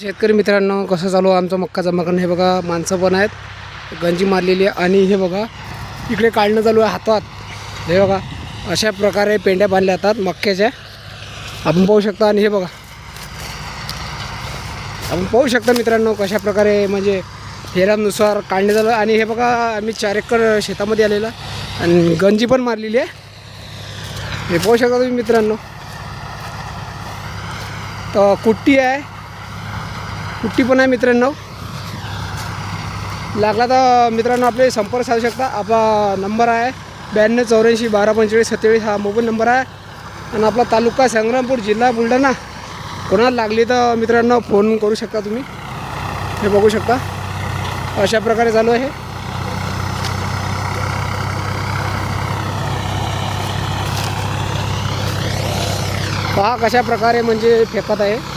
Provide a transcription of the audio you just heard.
शेतकरी मित्रांनो, कसं चालू आहे आमचा मक्का जमा करणं. हे बघा, माणसं पण आहेत, गंजी मारलेली आहे. आणि हे बघा, इकडे काढणं चालू आहे हातात. हे बघा, अशा प्रकारे पेंड्या बांधल्या जातात मक्क्याच्या, आपण पाहू शकता. आणि हे बघा, आपण पाहू शकता मित्रांनो, कशा प्रकारे म्हणजे फेऱ्यानुसार काढणे झालं. आणि हे बघा, आम्ही 4 एकर शेतामध्ये आलेला आणि गंजी पण मारलेली आहे. हे पाहू शकता तुम्ही मित्रांनो. तर कुट्टी आहे, कुट्टी पण आहे मित्रांनो. लागला तर मित्रांनो आपले संपर्क साधू शकता. आपला नंबर आहे 92 84 12 45 47. हा मोबाईल नंबर आहे. आणि आपला तालुका संग्रामपूर, जिल्हा बुलढाणा. कोणाला लागली तर मित्रांनो फोन करू शकता तुम्ही. हे बघू शकता, अशा प्रकारे चालू आहे. पहा कशा प्रकारे म्हणजे फेकत आहे.